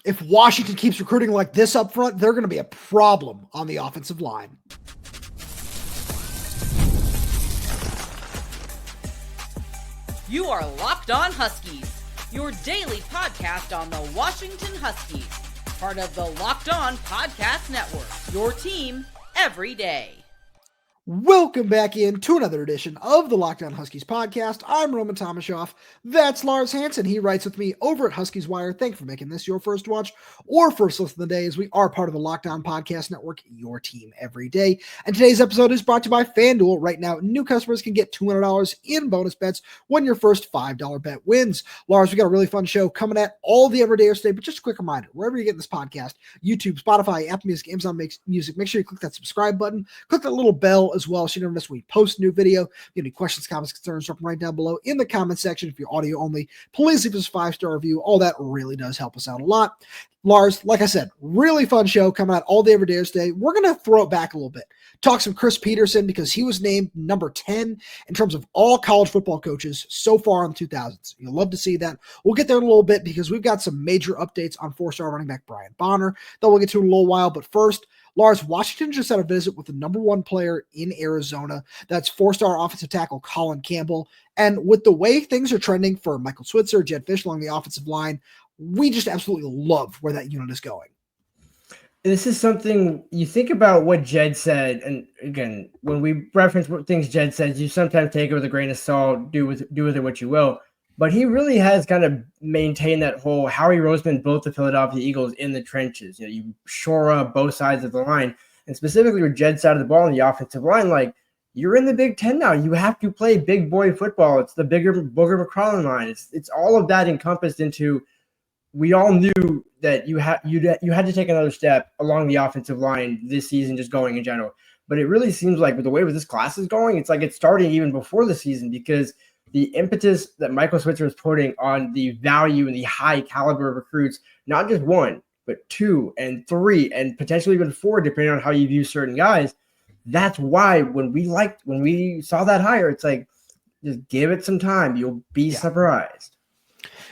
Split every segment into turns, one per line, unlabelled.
If Washington keeps recruiting like this up front, they're going to be a problem on the offensive line.
You are Locked On Huskies, your daily podcast on the Washington Huskies, part of the Locked On Podcast Network, your team every day.
Welcome back in to another edition of the Locked On Huskies podcast. I'm Roman Tomashoff. That's Lars Hanson. He writes with me over at Huskies Wire. Thank you for making this your first watch or first listen of the day, as we are part of the Locked On Podcast Network, your team every day. And today's episode is brought to you by FanDuel. Right now, new customers can get $200 in bonus bets when your first $5 bet wins. Lars, we got a really fun show coming at all the everydayers today, but just a quick reminder, wherever you get this podcast, YouTube, Spotify, Apple Music, Amazon Music, make sure you click that subscribe button, click that little bell as well, so you never miss when we post a new video. If you have any questions, comments, concerns, drop them right down below in the comment section. If you're audio only, please leave us a 5-star review. All that really does help us out a lot. Lars, like I said, really fun show coming out all the everydayers today. We're going to throw it back a little bit. Talk some Chris Petersen, because he was named number 10 in terms of all college football coaches so far in the 2000s. You'll love to see that. We'll get there in a little bit because we've got some major updates on 4-star running back Brian Bonner that we'll get to in a little while. But first, Lars, Washington just had a visit with the number 1 player in Arizona. That's 4-star offensive tackle Collin Campbell. And with the way things are trending for Michael Switzer, Jedd Fisch along the offensive line, we just absolutely love where that unit is going.
This is something you think about what Jedd said. And again, when we reference what things Jedd says, you sometimes take it with a grain of salt, do with it what you will. But he really has kind of maintained that whole Howie Roseman built the Philadelphia Eagles in the trenches. You know, you shore up both sides of the line, and specifically with Jedd's side of the ball on the offensive line, like, you're in the Big Ten now. You have to play big boy football. It's the bigger Booger McCrollan line. It's all of that encompassed into. We all knew that you had to take another step along the offensive line this season, just going in general. But it really seems like with the way this class is going, it's like it's starting even before the season, because the impetus that Michael Switzer is putting on the value and the high caliber of recruits, not just 1, but 2 and 3 and potentially even 4, depending on how you view certain guys. That's why when we saw that hire, it's like, just give it some time. You'll be surprised.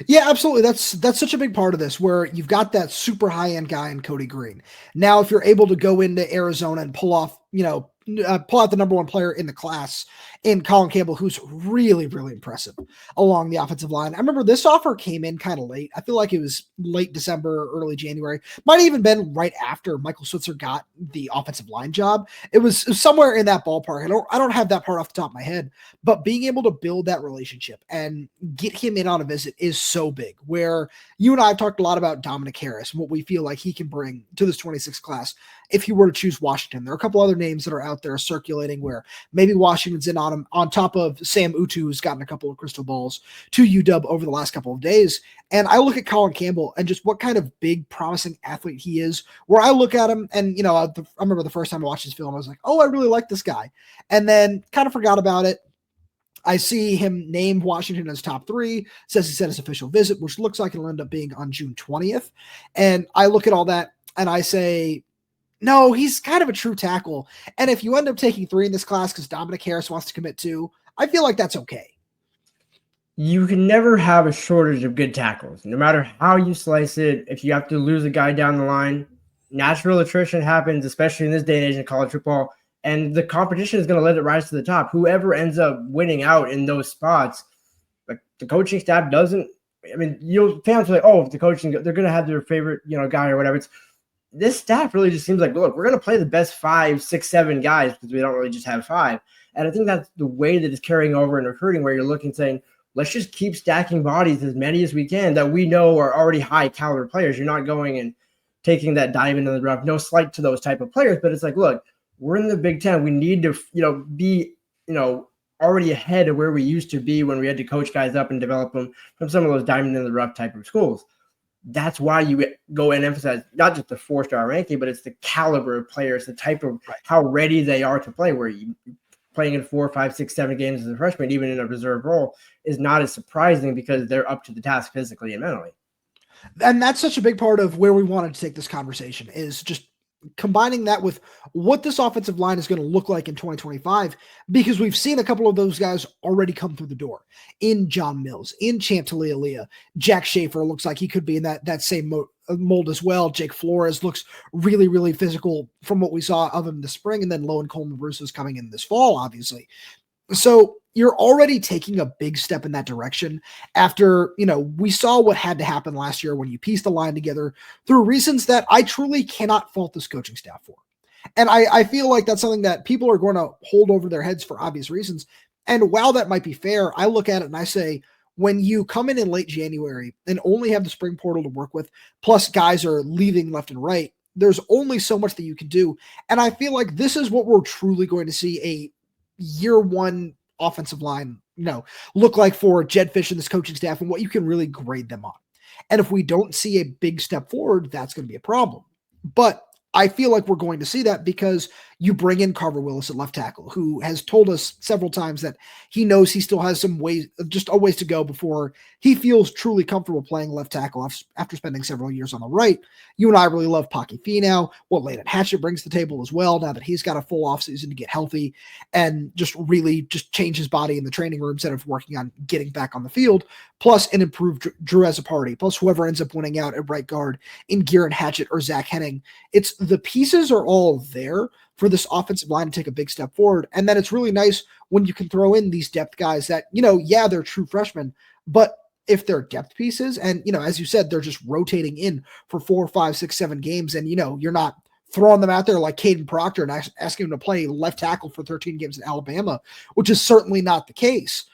Yeah, absolutely. That's such a big part of this, where you've got that super high-end guy in Kodi Greene. Now, if you're able to go into Arizona and pull out the number 1 player in the class in Collin Campbell, who's really, really impressive along the offensive line. I remember this offer came in kind of late. I feel like it was late December, early January. Might have even been right after Michael Switzer got the offensive line job. It was somewhere in that ballpark. I don't have that part off the top of my head, but being able to build that relationship and get him in on a visit is so big, where you and I have talked a lot about Dominic Harris and what we feel like he can bring to this 26 class if he were to choose Washington. There are a couple other names that are out there circulating where maybe Washington's in on him, on top of Sam Utu, who's gotten a couple of crystal balls to UW over the last couple of days. And I look at Collin Campbell and just what kind of big, promising athlete he is, where I look at him and, I remember the first time I watched his film, I was like, oh, I really like this guy. And then kind of forgot about it. I see him named Washington as top 3, says he said his official visit, which looks like it'll end up being on June 20th. And I look at all that and I say, no, he's kind of a true tackle. And if you end up taking 3 in this class because Dominic Harris wants to commit 2, I feel like that's okay.
You can never have a shortage of good tackles, no matter how you slice it. If you have to lose a guy down the line, natural attrition happens, especially in this day and age in college football. And the competition is going to let it rise to the top. Whoever ends up winning out in those spots, like the coaching staff doesn't. I mean, fans are like, oh, the coaching, they're going to have their favorite, guy or whatever. This staff really just seems like, look, we're going to play the best 5, 6, 7 guys because we don't really just have 5. And I think that's the way that it's carrying over in recruiting, where you're looking saying, let's just keep stacking bodies, as many as we can, that we know are already high caliber players. You're not going and taking that diamond in the rough. No slight to those type of players, but it's like, look, we're in the Big Ten. We need to, be, already ahead of where we used to be when we had to coach guys up and develop them from some of those diamond in the rough type of schools. That's why you go and emphasize not just the 4-star ranking, but it's the caliber of players, the type of how ready they are to play, where you playing in 4, 5, 6, 7 games as a freshman, even in a reserve role, is not as surprising because they're up to the task physically and mentally.
And that's such a big part of where we wanted to take this conversation, is just combining that with what this offensive line is going to look like in 2025, because we've seen a couple of those guys already come through the door in John Mills, in Champ Taulealea. Jack Schaefer looks like he could be in that same mold as well. Jake Flores looks really, really physical from what we saw of him this spring, and then Lowen Coleman Bruce coming in this fall, obviously. So you're already taking a big step in that direction after, we saw what had to happen last year when you pieced the line together through reasons that I truly cannot fault this coaching staff for. And I feel like that's something that people are going to hold over their heads for obvious reasons. And while that might be fair, I look at it and I say, when you come in late January and only have the spring portal to work with, plus guys are leaving left and right, there's only so much that you can do. And I feel like this is what we're truly going to see a year one offensive line, look like for Jedd Fisch and this coaching staff and what you can really grade them on. And if we don't see a big step forward, that's going to be a problem. But I feel like we're going to see that because you bring in Carver Willis at left tackle, who has told us several times that he knows he still has some ways, just a ways to go before he feels truly comfortable playing left tackle after spending several years on the right. You and I really love Paki Finau, what Landen Hatchett brings to the table as well, now that he's got a full offseason to get healthy and just really just change his body in the training room instead of working on getting back on the field, plus an improved Drew as a party, plus whoever ends up winning out at right guard in Garen Hatchett or Zach Henning. It's the pieces are all there for this offensive line to take a big step forward. And then it's really nice when you can throw in these depth guys that, they're true freshmen, but if they're depth pieces and, as you said, they're just rotating in for 4, 5, 6, 7 games. And, you're not throwing them out there like Caden Proctor and asking him to play left tackle for 13 games in Alabama, which is certainly not the case.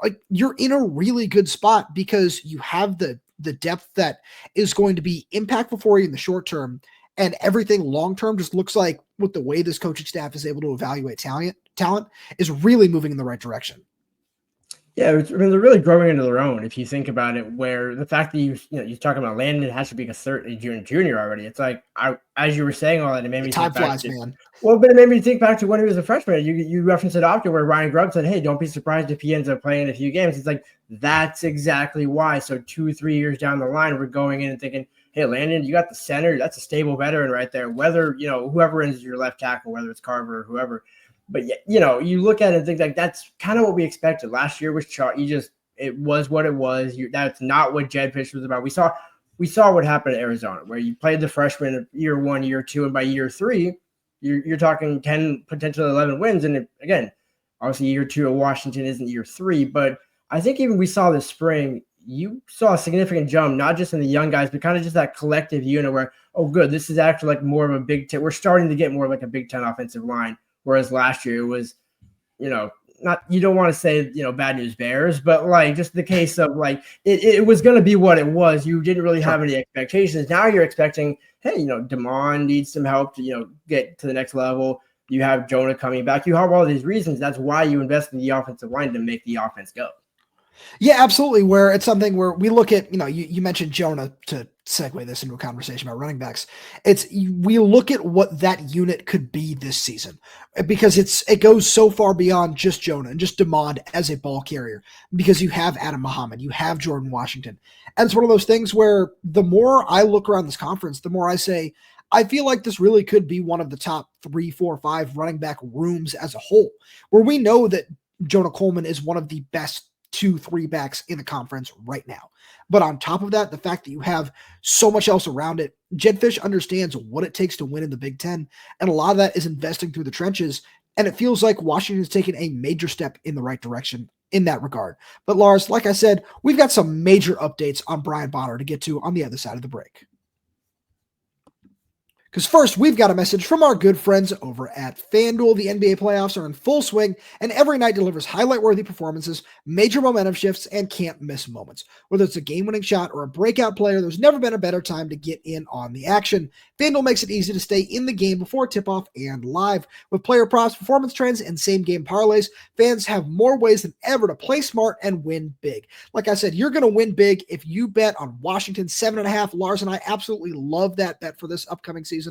Like, you're in a really good spot because you have the depth that is going to be impactful for you in the short term. And everything long-term just looks like with the way this coaching staff is able to evaluate talent is really moving in the right direction.
Yeah, they're really growing into their own. If you think about it, where the fact that you're talking about Landen Hatchett being a junior already. It's like as you were saying all that, it made me
time
think back
flies,
to,
man.
Well, but it made me think back to when he was a freshman. You referenced it often where Ryan Grubb said, "Hey, don't be surprised if he ends up playing a few games." It's like that's exactly why. So 2-3 years down the line, we're going in and thinking, hey, Landen, you got the center. That's a stable veteran right there. Whether, whoever is your left tackle, whether it's Carver or whoever. But, you look at it and think like that's kind of what we expected. Last year was it was what it was. That's not what Jedd Fisch was about. We saw what happened at Arizona, where you played the freshman year 1, year 2, and by year 3, you're talking 10, potentially 11 wins. And again, obviously year 2 at Washington isn't year 3, but I think even we saw this spring, you saw a significant jump, not just in the young guys, but kind of just that collective unit where, oh, good, this is actually like more of a Big Ten. We're starting to get more like a Big Ten offensive line, whereas last year it was, not, you don't want to say, bad news bears, but like just the case of like it was going to be what it was. You didn't really have any expectations. Now you're expecting, hey, Damon needs some help to, get to the next level. You have Jonah coming back. You have all these reasons. That's why you invest in the offensive line to make the offense go.
Yeah, absolutely. Where it's something where we look at, you mentioned Jonah to segue this into a conversation about running backs. We look at what that unit could be this season because it goes so far beyond just Jonah and just Demond as a ball carrier because you have Adam Muhammad, you have Jordan Washington. And it's one of those things where the more I look around this conference, the more I say, I feel like this really could be one of the top 3, 4, 5 running back rooms as a whole, where we know that Jonah Coleman is one of the best 2-3 backs in the conference right now. But on top of that, the fact that you have so much else around it, Jedd Fisch understands what it takes to win in the Big Ten. And a lot of that is investing through the trenches. And it feels like Washington's taken a major step in the right direction in that regard. But Lars, like I said, we've got some major updates on Brian Bonner to get to on the other side of the break. Because first, we've got a message from our good friends over at FanDuel. The NBA playoffs are in full swing, and every night delivers highlight-worthy performances, major momentum shifts, and can't-miss moments. Whether it's a game-winning shot or a breakout player, there's never been a better time to get in on the action. FanDuel makes it easy to stay in the game before tip-off and live. With player props, performance trends, and same-game parlays, fans have more ways than ever to play smart and win big. Like I said, you're going to win big if you bet on Washington 7.5. Lars and I absolutely love that bet for this upcoming season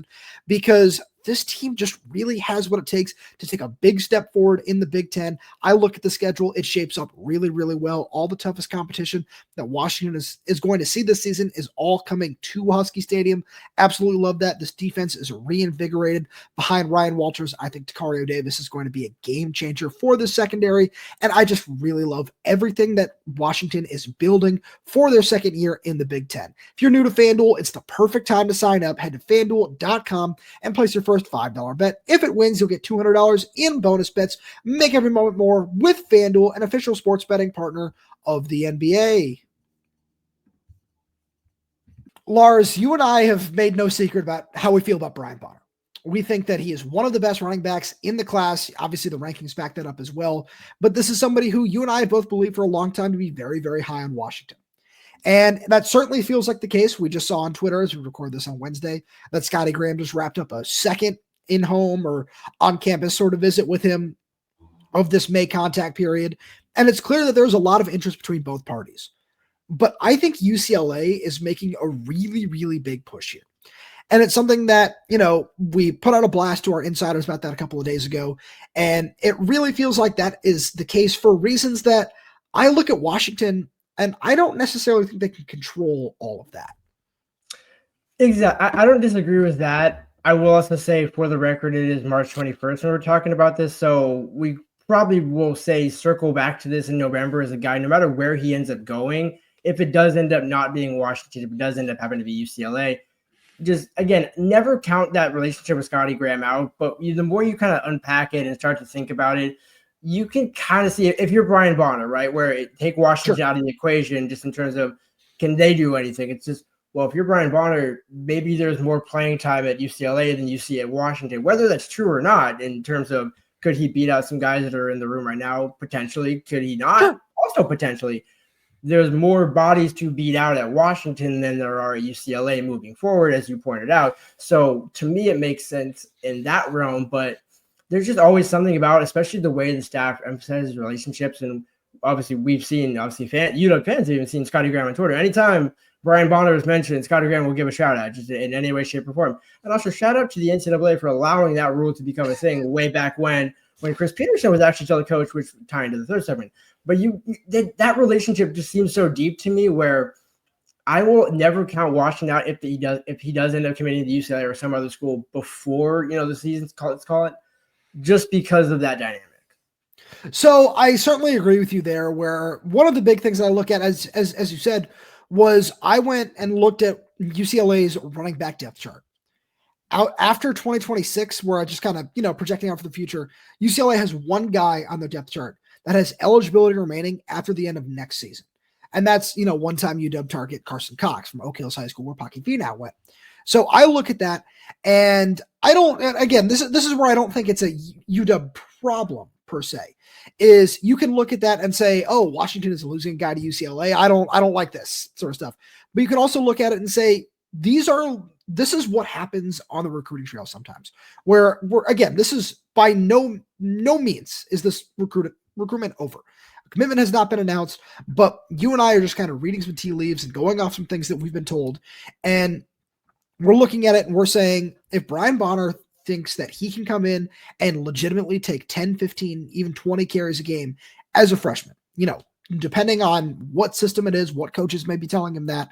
because this team just really has what it takes to take a big step forward in the Big Ten. I look at the schedule. It shapes up really, really well. All the toughest competition that Washington is going to see this season is all coming to Husky Stadium. Absolutely love that. This defense is reinvigorated behind Ryan Walters. I think Tacario Davis is going to be a game changer for the secondary. And I just really love everything that Washington is building for their second year in the Big Ten. If you're new to FanDuel, it's the perfect time to sign up. Head to FanDuel.com and place your first $5 bet. If it wins, you'll get $200 in bonus bets. Make every moment more with FanDuel, an official sports betting partner of the NBA. Lars, you and I have made no secret about how we feel about Brian Bonner. We think that he is one of the best running backs in the class. Obviously, the rankings back that up as well. But this is somebody who you and I have both believed for a long time to be very, very high on Washington. And that certainly feels like the case. We just saw on Twitter as we record this on Wednesday that Scotty Graham just wrapped up a second in-home or on-campus sort of visit with him of this May contact period. And it's clear that there's a lot of interest between both parties. But I think UCLA is making a really, really big push here. And it's something that, we put out a blast to our insiders about that a couple of days ago. And it really feels like that is the case for reasons that I look at Washington and I don't necessarily think they can control all of that.
Exactly. I don't disagree with that. I will also say, for the record, it is March 21st when we're talking about this. So we probably will say circle back to this in November as a guy, no matter where he ends up going. If it does end up not being Washington, if it does end up having to be UCLA, just, again, never count that relationship with Scotty Graham out. But the more you kind of unpack it and start to think about it, you can kind of see if you're Brian Bonner, right, where take Washington out of the equation just in terms of can they do anything? It's just, well, if you're Brian Bonner, maybe there's more playing time at UCLA than you see at Washington, whether that's true or not in terms of could he beat out some guys that are in the room right now? Potentially. Could he not? Sure. Also potentially. There's more bodies to beat out at Washington than there are at UCLA moving forward, as you pointed out. So to me, it makes sense in that realm, but there's just always something about, especially the way the staff emphasizes relationships. And obviously we've seen, UW fans have even seen Scotty Graham on Twitter. Anytime Brian Bonner is mentioned, Scotty Graham will give a shout out just in any way, shape, or form. And also shout out to the NCAA for allowing that rule to become a thing way back when Chris Petersen was actually still the coach, which tying to the third segment. But that relationship just seems so deep to me, where I will never count Washington out if he does end up committing to UCLA or some other school before the season's let's call it, just because of that dynamic. So
I certainly agree with you there, where one of the big things that I look at, as you said, was I went and looked at UCLA's running back depth chart. Out after 2026, where I just kind of, projecting out for the future, UCLA has one guy on their depth chart that has eligibility remaining after the end of next season. And that's, one-time UW target Carson Cox from Oak Hills High School, where Paki Finau went. So I look at that, and I don't, again, this is where I don't think it's a UW problem per se, is you can look at that and say, oh, Washington is losing a guy to UCLA. I don't like this sort of stuff. But you can also look at it and say, this is what happens on the recruiting trail sometimes, where again, this is by no means is this recruitment over. A commitment has not been announced, but you and I are just kind of reading some tea leaves and going off some things that we've been told. And we're looking at it and we're saying, if Brian Bonner thinks that he can come in and legitimately take 10, 15, even 20 carries a game as a freshman, depending on what system it is, what coaches may be telling him that,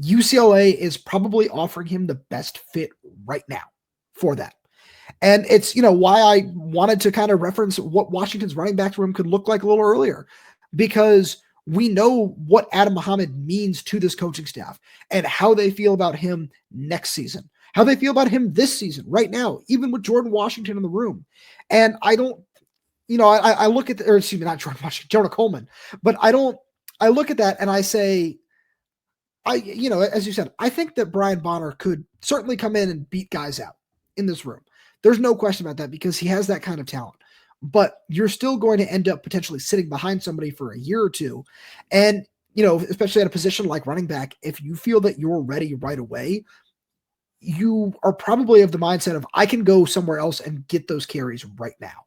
UCLA is probably offering him the best fit right now for that. And it's, why I wanted to kind of reference what Washington's running back room could look like a little earlier, because we know what Adam Muhammad means to this coaching staff and how they feel about him next season, how they feel about him this season right now, even with Jordan Washington in the room. And I don't, I look at, not Jordan Washington, Jonah Coleman, but I look at that and I say, as you said, I think that Brian Bonner could certainly come in and beat guys out in this room. There's no question about that, because he has that kind of talent. But you're still going to end up potentially sitting behind somebody for a year or two. And, especially at a position like running back, if you feel that you're ready right away, you are probably of the mindset of, I can go somewhere else and get those carries right now.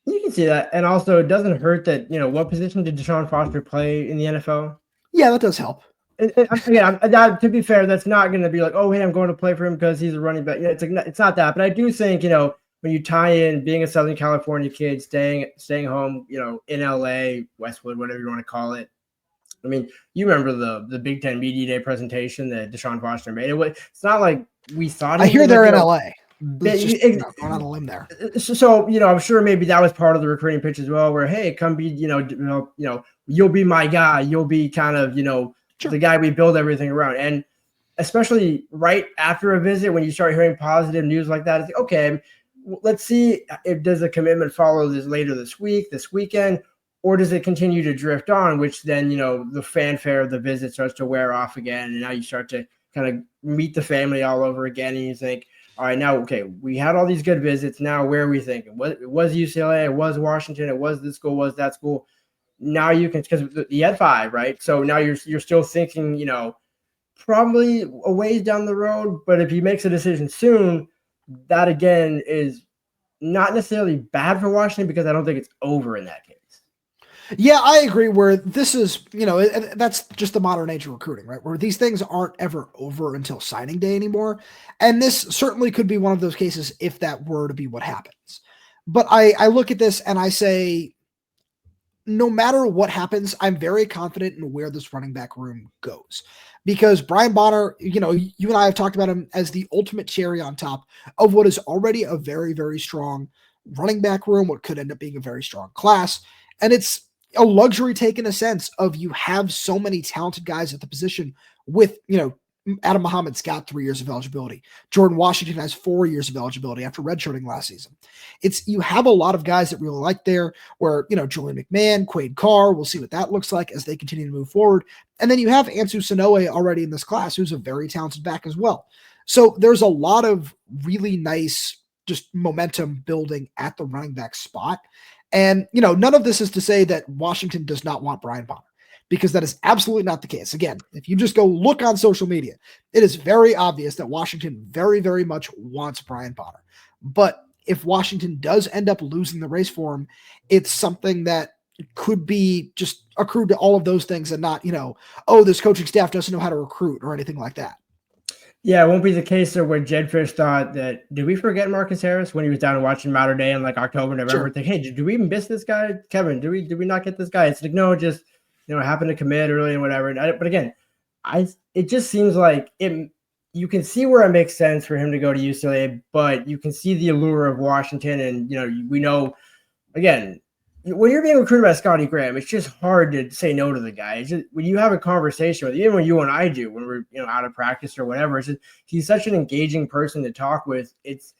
You can see that. And also, it doesn't hurt that, what position did Deshaun Foster play in the NFL?
Yeah, that does help.
To be fair, that's not going to be like, oh, hey, I'm going to play for him because he's a running back. Yeah, it's not that. But I do think, when you tie in being a Southern California kid, staying home, in LA, Westwood, whatever you want to call it. I mean, you remember the Big Ten Media Day presentation that Deshaun Foster made. It's not like we thought.
I hear they're in LA. Going on a limb there.
So, I'm sure maybe that was part of the recruiting pitch as well, where, hey, come be, you'll be my guy. You'll be kind of,
Sure.
the guy we build everything around. And especially right after a visit, when you start hearing positive news like that, it's like, okay, let's see if does the commitment follow this later this weekend, or does it continue to drift on, which then, the fanfare of the visit starts to wear off again. And now you start to kind of meet the family all over again. And you think, all right, now, okay, we had all these good visits. Now, where are we thinking? It was UCLA, it was Washington, it was this school, was that school. Now you can, because you had 5, right? So now you're still thinking, probably a ways down the road. But if he makes a decision soon, that again is not necessarily bad for Washington, because I don't think it's over in that case.
Yeah, I agree. Where this is, that's just the modern age of recruiting, right? Where these things aren't ever over until signing day anymore. And this certainly could be one of those cases if that were to be what happens. But I look at this and I say, no matter what happens, I'm very confident in where this running back room goes. Because Brian Bonner, you and I have talked about him as the ultimate cherry on top of what is already a very, very strong running back room, what could end up being a very strong class. And it's a luxury take in a sense of you have so many talented guys at the position with, Adam Muhammad's got 3 years of eligibility. Jordan Washington has 4 years of eligibility after redshirting last season. You have a lot of guys that really like there where, Julian McMahon, Quade Carr, we'll see what that looks like as they continue to move forward. And then you have Ansu Sanoe already in this class, who's a very talented back as well. So there's a lot of really nice just momentum building at the running back spot. And, none of this is to say that Washington does not want Brian Bonner, because that is absolutely not the case. Again, if you just go look on social media, it is very obvious that Washington very, very much wants Brian Bonner. But if Washington does end up losing the race for him, it's something that could be just accrued to all of those things and not, this coaching staff doesn't know how to recruit or anything like that.
Yeah, it won't be the case where Jedd Fisch thought that, did we forget Marcus Harris when he was down and watching Mater Day in like October, November?
Sure.
Think, hey, did we even miss this guy? Kevin, did we not get this guy? It's like, no, just, happened to commit early and whatever. But again, it just seems like you can see where it makes sense for him to go to UCLA, but you can see the allure of Washington. And, we know, again, when you're being recruited by Scotty Graham, it's just hard to say no to the guy. It's just, when you have a conversation with, even when you and I do, when we're out of practice or whatever, it's just, he's such an engaging person to talk with. It's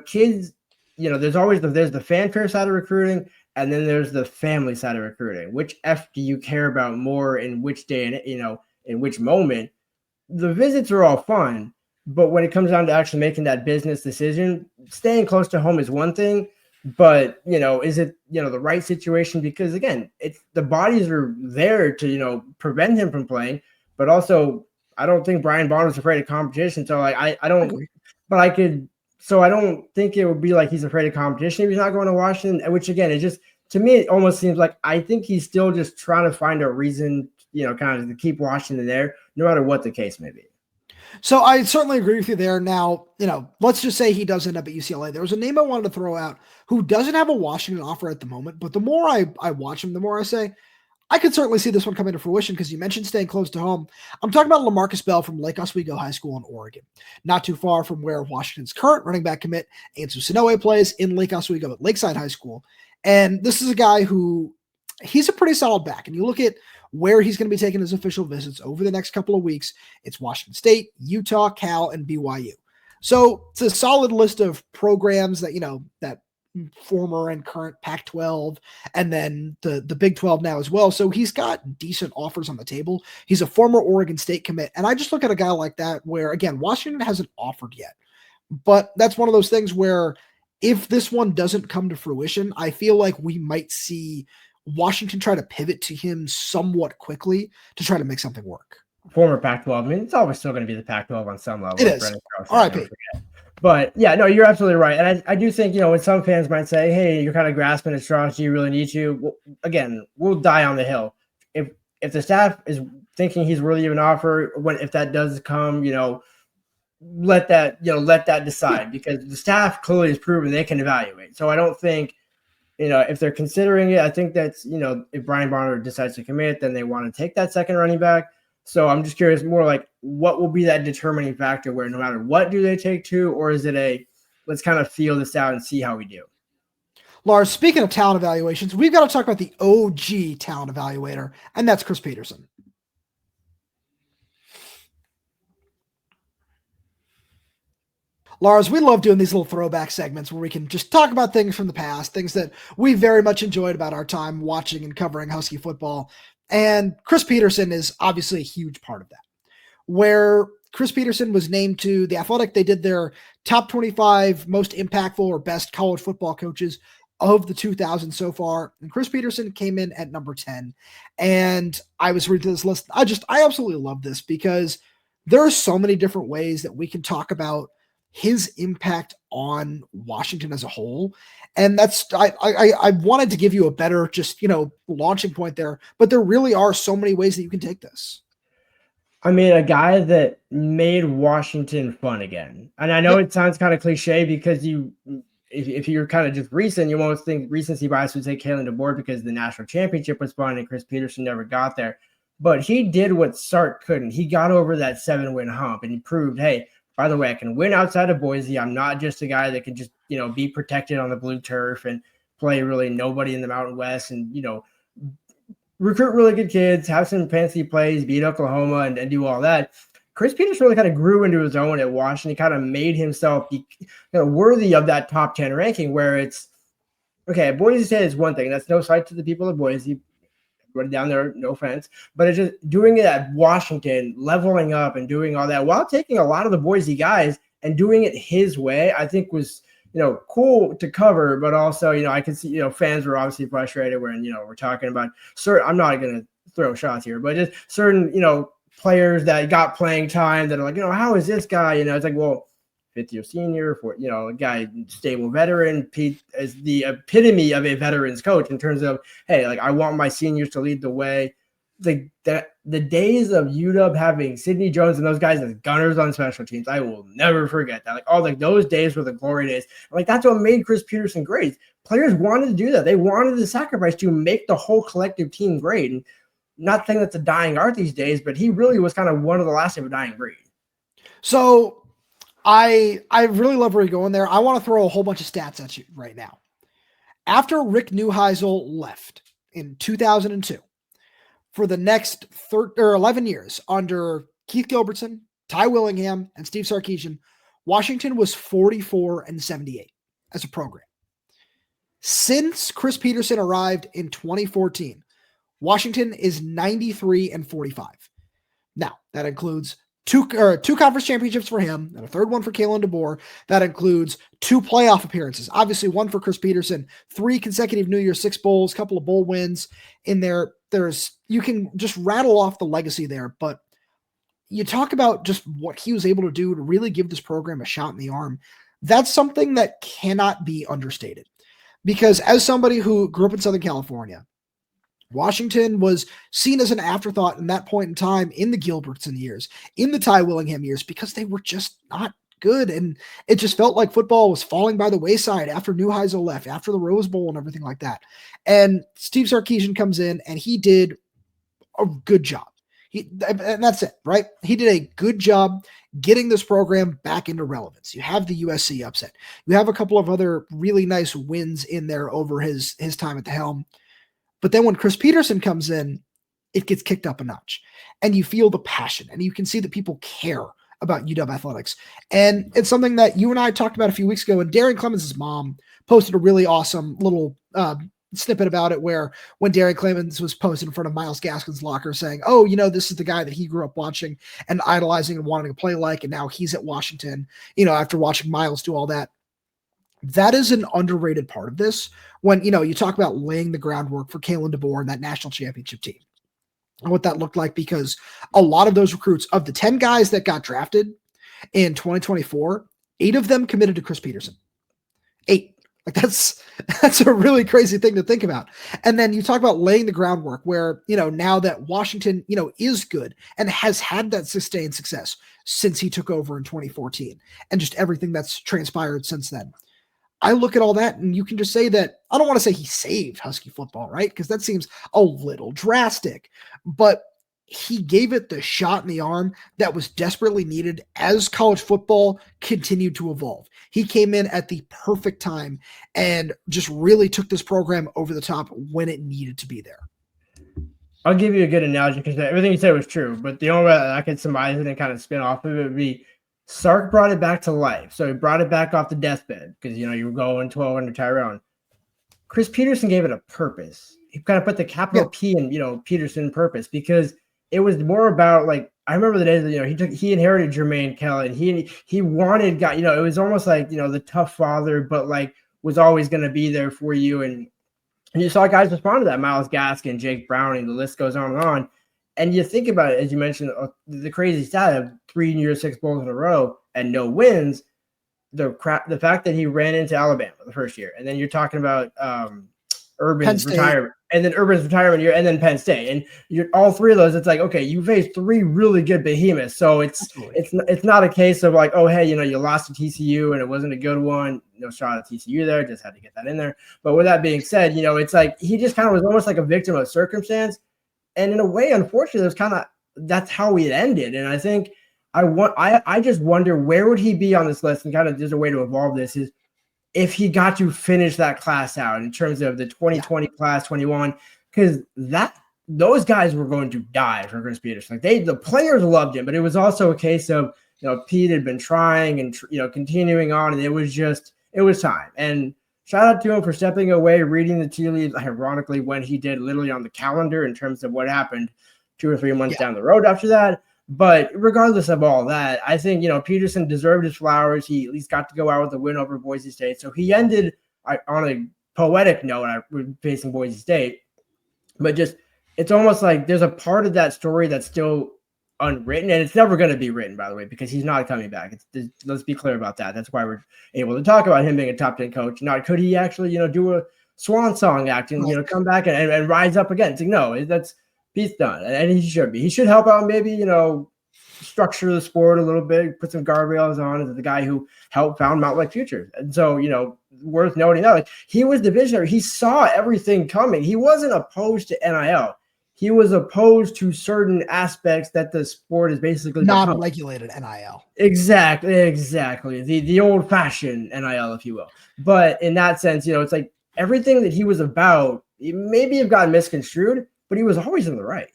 kids. There's always there's the fanfare side of recruiting, and then there's the family side of recruiting. Which F do you care about more in which day and in which moment? The visits are all fun, but when it comes down to actually making that business decision, staying close to home is one thing. But, is it, the right situation? Because, again, it's the bodies are there to, prevent him from playing. But also, I don't think Brian Bonner's afraid of competition. So, I don't – but I could – so I don't think it would be like he's afraid of competition if he's not going to Washington, which, again, it just – to me, it almost seems like I think he's still just trying to find a reason, kind of to keep Washington there, no matter what the case may be.
So I certainly agree with you there. Now, let's just say he does end up at UCLA. There was a name I wanted to throw out who doesn't have a Washington offer at the moment, but the more I watch him, the more I say, I could certainly see this one coming to fruition because you mentioned staying close to home. I'm talking about LaMarcus Bell from Lake Oswego High School in Oregon, not too far from where Washington's current running back commit, Ansu Sanoe, plays in Lake Oswego at Lakeside High School. And this is a guy who he's a pretty solid back. And you look at where he's going to be taking his official visits over the next couple of weeks. It's Washington State, Utah, Cal, and BYU. So it's a solid list of programs that, that former and current Pac-12 and then the Big 12 now as well. So he's got decent offers on the table. He's a former Oregon State commit. And I just look at a guy like that where, again, Washington hasn't offered yet. But that's one of those things where if this one doesn't come to fruition, I feel like we might see Washington try to pivot to him somewhat quickly to try to make something work.
Former Pac-12. I mean, it's always still going to be the Pac-12 on some level.
It is. RIP.
But yeah, no, you're absolutely right. And I do think, when some fans might say, hey, you're kind of grasping at straws, do you really need to? Well, again, we'll die on the hill. If if the staff is thinking he's worthy of an offer, if that does come, let that decide, because the staff clearly has proven they can evaluate. So I don't think, if they're considering it, I think that's, if Brian Barner decides to commit, then they want to take that second running back. So I'm just curious more like what will be that determining factor where no matter what do they take two, or is it let's kind of feel this out and see how we do?
Lars, speaking of talent evaluations, we've got to talk about the OG talent evaluator, and that's Chris Petersen. Lars, we love doing these little throwback segments where we can just talk about things from the past, things that we very much enjoyed about our time watching and covering Husky football. And Chris Petersen is obviously a huge part of that. Where Chris Petersen was named to The Athletic, they did their top 25 most impactful or best college football coaches of the 2000s so far. And Chris Petersen came in at number 10. And I was reading this list. I absolutely love this because there are so many different ways that we can talk about his impact on Washington as a whole. And that's, I wanted to give you a better just, launching point there, but there really are so many ways that you can take this.
I mean, a guy that made Washington fun again. And I know it sounds kind of cliche because if you're kind of just recent, you almost think recency bias would say Kalen DeBoer because the national championship was fun and Chris Petersen never got there. But he did what Sark couldn't. He got over that 7-win hump and he proved, hey, by the way, I can win outside of Boise. I'm not just a guy that can just, be protected on the blue turf and play really nobody in the Mountain West and, recruit really good kids, have some fancy plays, beat Oklahoma and do all that. Chris Petersen really kind of grew into his own at Washington. He kind of made himself worthy of that top 10 ranking where it's, okay, Boise State is one thing. That's no slight to the people of Boise. Everybody down there, no offense. But it's just doing it at Washington, leveling up and doing all that while taking a lot of the Boise guys and doing it his way, I think was, cool to cover. But also, I could see, fans were obviously frustrated when, we're talking about I'm not going to throw shots here, but just certain, players that got playing time that are like, how is this guy? It's like, well, fifth-year senior for, a guy, stable veteran. Pete is the epitome of a veteran's coach in terms of, hey, like I want my seniors to lead the way. The days of UW having Sidney Jones and those guys as gunners on special teams, I will never forget that. Like those days were the glory days. Like that's what made Chris Petersen great. Players wanted to do that. They wanted to sacrifice to make the whole collective team great. And not saying that's a dying art these days, but he really was kind of one of the last of a dying breed.
So I really love where you're going there. I want to throw a whole bunch of stats at you right now. After Rick Neuheisel left in 2002, for the next 11 years under Keith Gilbertson, Ty Willingham, and Steve Sarkisian, Washington was 44-78 as a program. Since Chris Petersen arrived in 2014, Washington is 93-45. Now, that includes two conference championships for him and a third one for Kalen DeBoer. That includes 2 playoff appearances. Obviously, one for Chris Petersen, 3 consecutive New Year's Six bowls, couple of bowl wins in there. You can just rattle off the legacy there, but you talk about just what he was able to do to really give this program a shot in the arm. That's something that cannot be understated. Because as somebody who grew up in Southern California, Washington was seen as an afterthought in that point in time in the Gilbertson years, in the Ty Willingham years, because they were just not good. And it just felt like football was falling by the wayside after Neuheisel left, after the Rose Bowl and everything like that. And Steve Sarkisian comes in and he did a good job. And that's it, right? He did a good job getting this program back into relevance. You have the USC upset. You have a couple of other really nice wins in there over his time at the helm. But then when Chris Petersen comes in, it gets kicked up a notch. And you feel the passion. And you can see that people care about UW athletics. And it's something that you and I talked about a few weeks ago. And Darren Clemens' mom posted a really awesome little snippet about it where when Darren Clemens was posted in front of Myles Gaskin's locker saying, oh, this is the guy that he grew up watching and idolizing and wanting to play like, and now he's at Washington, after watching Myles do all that. That is an underrated part of this when, you talk about laying the groundwork for Kalen DeBoer and that national championship team and what that looked like, because a lot of those recruits of the 10 guys that got drafted in 2024, 8 of them committed to Chris Petersen. 8. Like that's a really crazy thing to think about. And then you talk about laying the groundwork where, now that Washington, is good and has had that sustained success since he took over in 2014 and just everything that's transpired since then. I look at all that and you can just say that I don't want to say he saved Husky football, right? Because that seems a little drastic, but he gave it the shot in the arm that was desperately needed as college football continued to evolve. He came in at the perfect time and just really took this program over the top when it needed to be there.
I'll give you a good analogy because everything you said was true, but the only way I could surmise it and kind of spin off of it would be Sark brought it back to life. So he brought it back off the deathbed because, you were going 12 under Tyrone. Chris Petersen gave it a purpose. He kind of put the capital P in, Petersen purpose because it was more about like, I remember the days that, he inherited Jermaine Kellen. He wanted guy, it was almost like, the tough father, but like was always going to be there for you. And you saw guys respond to that. Myles Gaskin, Jake Browning, the list goes on and on. And you think about it, as you mentioned, the crazy stat of 3 New Year's Six bowls in a row and no wins. The fact that he ran into Alabama the first year, and then you're talking about Urban's retirement, and then Urban's retirement year, and then Penn State, and you're all three of those. It's like, okay, you faced 3 really good behemoths, so it's not a case of like, oh hey, you lost to TCU and it wasn't a good one. No shot at TCU there, just had to get that in there. But with that being said, it's like he just kind of was almost like a victim of circumstance, and in a way, unfortunately, it was that's how it ended. And I think I just wonder where would he be on this list, and kind of there's a way to evolve this is if he got to finish that class out in terms of the 2020 class, 21, because those guys were going to die for Chris Petersen. Like the players loved him, but it was also a case of, Pete had been trying and, continuing on, and it was time. And shout out to him for stepping away, reading the tea leaves, ironically, when he did literally on the calendar in terms of what happened 2 or 3 months down the road after that. But regardless of all that, I think, Petersen deserved his flowers. He at least got to go out with a win over Boise State. So he ended on a poetic note facing Boise State. But just, it's almost like there's a part of that story that's still unwritten, and it's never going to be written, by the way, because he's not coming back. Let's be clear about that. That's why we're able to talk about him being a top 10 coach. Not could he actually, do a swan song act and, come back and rise up again. It's like, no, he's done, and he should be. He should help out, maybe, structure the sport a little bit, put some guardrails on as the guy who helped found Mount Lake Futures. And so, worth noting that, like, he was the visionary. He saw everything coming. He wasn't opposed to NIL. He was opposed to certain aspects that the sport is basically
non-regulated NIL.
Exactly. The old-fashioned NIL, if you will. But in that sense, it's like everything that he was about, it maybe have gotten misconstrued, but he was always in the right.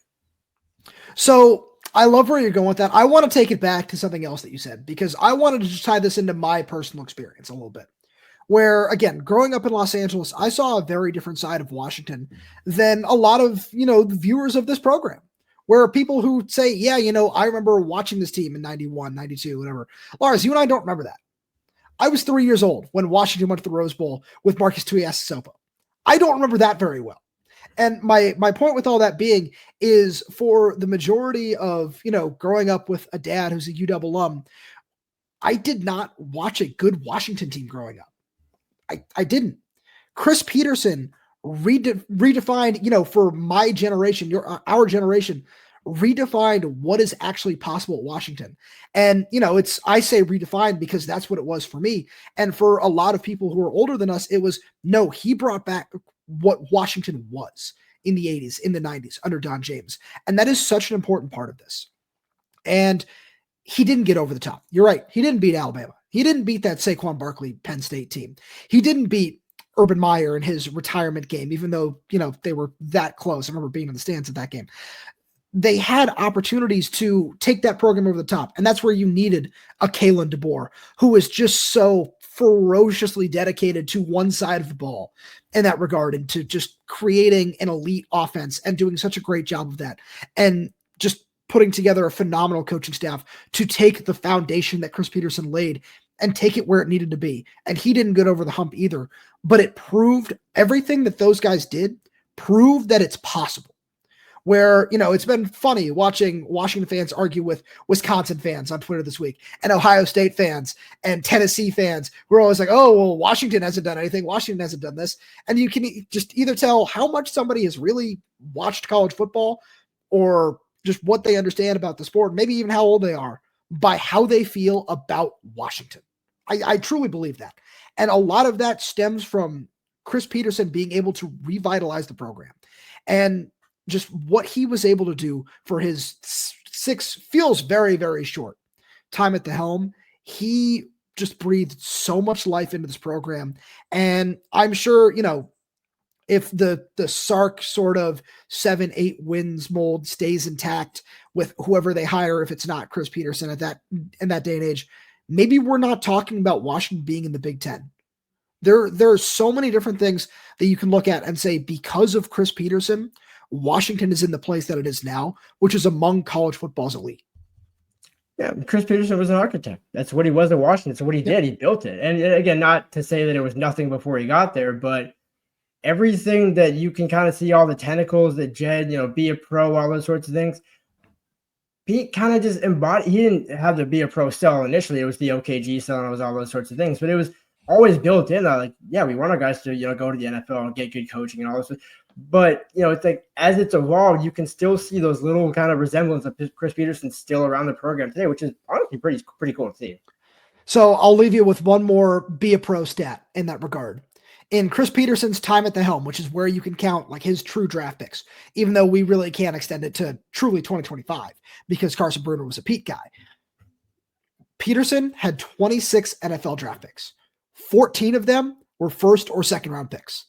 So I love where you're going with that. I want to take it back to something else that you said, because I wanted to just tie this into my personal experience a little bit. Where, again, growing up in Los Angeles, I saw a very different side of Washington than a lot of, the viewers of this program. Where people who say, yeah, I remember watching this team in 91, 92, whatever. Lars, you and I don't remember that. I was 3 years old when Washington went to the Rose Bowl with Marcus Tuiasosopo. I don't remember that very well. And my point with all that being is, for the majority of, growing up with a dad who's a UW alum, I did not watch a good Washington team growing up. I didn't. Chris Petersen redefined, for my generation, our generation, redefined what is actually possible at Washington. And, I say redefined because that's what it was for me. And for a lot of people who are older than us, it was, no, he brought back what Washington was in the 80s, in the 90s under Don James. And that is such an important part of this. And he didn't get over the top. You're right. He didn't beat Alabama. He didn't beat that Saquon Barkley Penn State team. He didn't beat Urban Meyer in his retirement game, even though, they were that close. I remember being in the stands at that game. They had opportunities to take that program over the top. And that's where you needed a Kalen DeBoer, who was just so ferociously dedicated to one side of the ball in that regard, and to just creating an elite offense and doing such a great job of that. And just putting together a phenomenal coaching staff to take the foundation that Chris Petersen laid and take it where it needed to be. And he didn't get over the hump either, but it proved everything that those guys did, proved that it's possible. where, it's been funny watching Washington fans argue with Wisconsin fans on Twitter this week, and Ohio State fans and Tennessee fans who are always like, oh, well, Washington hasn't done anything. Washington hasn't done this. And you can just either tell how much somebody has really watched college football or just what they understand about the sport, maybe even how old they are, by how they feel about Washington. I truly believe that. And a lot of that stems from Chris Petersen being able to revitalize the program. And just what he was able to do for his feels very, very short time at the helm. He just breathed so much life into this program. And I'm sure, if the Sark sort of 7-8 wins mold stays intact with whoever they hire, if it's not Chris Petersen in that day and age, maybe we're not talking about Washington being in the Big Ten. There are so many different things that you can look at and say, because of Chris Petersen, Washington is in the place that it is now, which is among college football's elite.
Yeah, Chris Petersen was an architect. That's what he was at Washington. So what he did, he built it. And again, not to say that it was nothing before he got there, but everything that you can kind of see, all the tentacles that Jedd, be a pro, all those sorts of things, Pete kind of just embodied. He didn't have to be a pro sell initially. It was the OKG sell and it was all those sorts of things, but it was always built in. We want our guys to, go to the NFL and get good coaching and all this. But, it's like as it's evolved, you can still see those little kind of resemblance of Chris Petersen still around the program today, which is honestly pretty cool to see.
So I'll leave you with one more be a pro stat in that regard. In Chris Petersen's time at the helm, which is where you can count like his true draft picks, even though we really can't extend it to truly 2025 because Carson Bruner was a Pete guy. Petersen had 26 NFL draft picks. 14 of them were first or second round picks.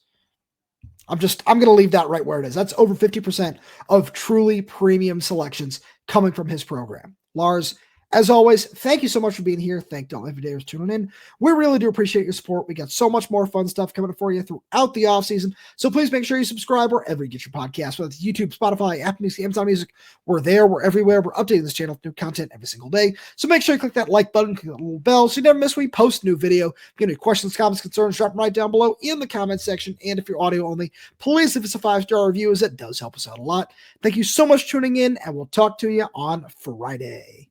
I'm going to leave that right where it is. That's over 50% of truly premium selections coming from his program. Lars, as always, thank you so much for being here. Thank you all every day for tuning in. We really do appreciate your support. We got so much more fun stuff coming for you throughout the offseason. So please make sure you subscribe wherever you get your podcast, whether it's YouTube, Spotify, Apple Music, Amazon Music. We're there. We're everywhere. We're updating this channel with new content every single day. So make sure you click that like button, click that little bell so you never miss when we post a new video. If you have any questions, comments, concerns, drop them right down below in the comments section. And if you're audio only, please leave us a 5-star review as it does help us out a lot. Thank you so much for tuning in, and we'll talk to you on Friday.